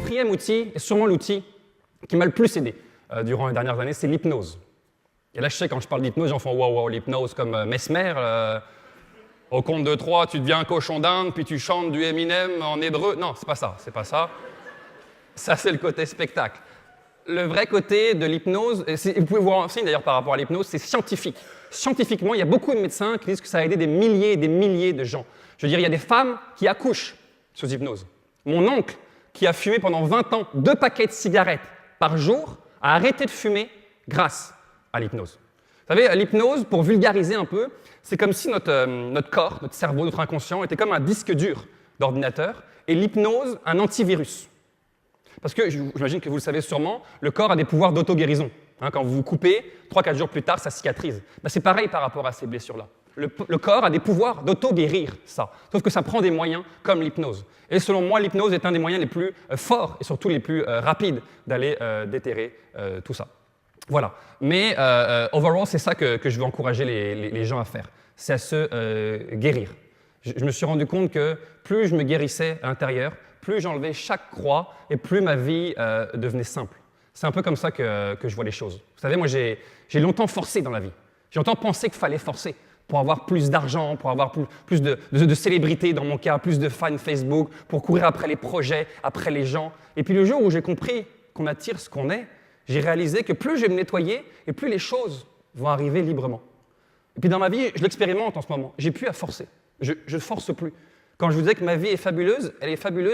quatrième outil, et sûrement l'outil qui m'a le plus aidé durant les dernières années, c'est l'hypnose. Et là, je sais, quand je parle d'hypnose, j'en fais wow, l'hypnose comme Mesmer. Au compte de 3, tu deviens un cochon d'Inde, puis tu chantes du Eminem en hébreu. Non, c'est pas ça, c'est pas ça. Ça, c'est le côté spectacle. Le vrai côté de l'hypnose, vous pouvez vous renseigner d'ailleurs par rapport à l'hypnose, c'est scientifique. Scientifiquement, il y a beaucoup de médecins qui disent que ça a aidé des milliers et des milliers de gens. Je veux dire, il y a des femmes qui accouchent sous hypnose. Mon oncle, qui a fumé pendant 20 ans 2 paquets de cigarettes par jour, a arrêté de fumer grâce à l'hypnose. Vous savez, l'hypnose, pour vulgariser un peu, c'est comme si notre corps, notre cerveau, notre inconscient était comme un disque dur d'ordinateur et l'hypnose, un antivirus. Parce que, j'imagine que vous le savez sûrement, le corps a des pouvoirs d'auto-guérison. Quand vous vous coupez, 3-4 jours plus tard, ça cicatrise. C'est pareil par rapport à ces blessures-là. Le corps a des pouvoirs d'auto-guérir ça. Sauf que ça prend des moyens comme l'hypnose. Et selon moi, l'hypnose est un des moyens les plus forts et surtout les plus rapides d'aller déterrer tout ça. Voilà. Mais overall, c'est ça que je veux encourager les gens à faire. C'est à se guérir. Je me suis rendu compte que plus je me guérissais à l'intérieur, plus j'enlevais chaque croix et plus ma vie devenait simple. C'est un peu comme ça que je vois les choses. Vous savez, moi, j'ai longtemps forcé dans la vie. J'ai longtemps pensé qu'il fallait forcer pour avoir plus d'argent, pour avoir plus de célébrités dans mon cas, plus de fans Facebook, pour courir après les projets, après les gens. Et puis le jour où j'ai compris qu'on attire ce qu'on est, j'ai réalisé que plus je vais me nettoyer et plus les choses vont arriver librement. Et puis dans ma vie, je l'expérimente en ce moment. J'ai plus à forcer. Je ne force plus. Quand je vous disais que ma vie est fabuleuse,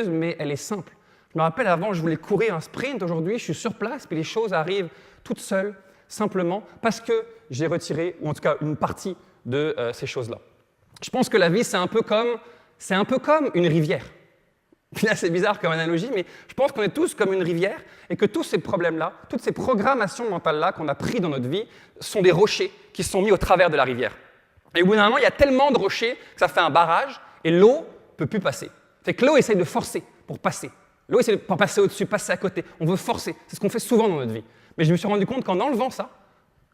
mais elle est simple. Je me rappelle, avant, je voulais courir un sprint. Aujourd'hui, je suis sur place, puis les choses arrivent toutes seules, simplement, parce que j'ai retiré, ou en tout cas une partie de ces choses-là. Je pense que la vie, c'est un peu comme une rivière. Là, c'est bizarre comme analogie, mais je pense qu'on est tous comme une rivière et que tous ces problèmes-là, toutes ces programmations mentales-là qu'on a pris dans notre vie sont des rochers qui sont mis au travers de la rivière. Et au bout d'un moment, il y a tellement de rochers que ça fait un barrage et l'eau ne peut plus passer. Fait que l'eau essaye de forcer pour passer. L'eau essaye de passer au-dessus, passer à côté. On veut forcer. C'est ce qu'on fait souvent dans notre vie. Mais je me suis rendu compte qu'en enlevant ça,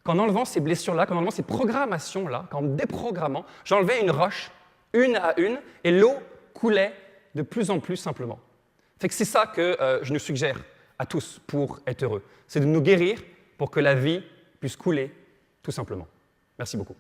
qu'en enlevant ces blessures-là, qu'en enlevant ces programmations-là, qu'en déprogrammant, j'enlevais une roche, une à une, et l'eau coulait de plus en plus simplement. Fait que c'est ça que je nous suggère à tous pour être heureux. C'est de nous guérir pour que la vie puisse couler tout simplement. Merci beaucoup.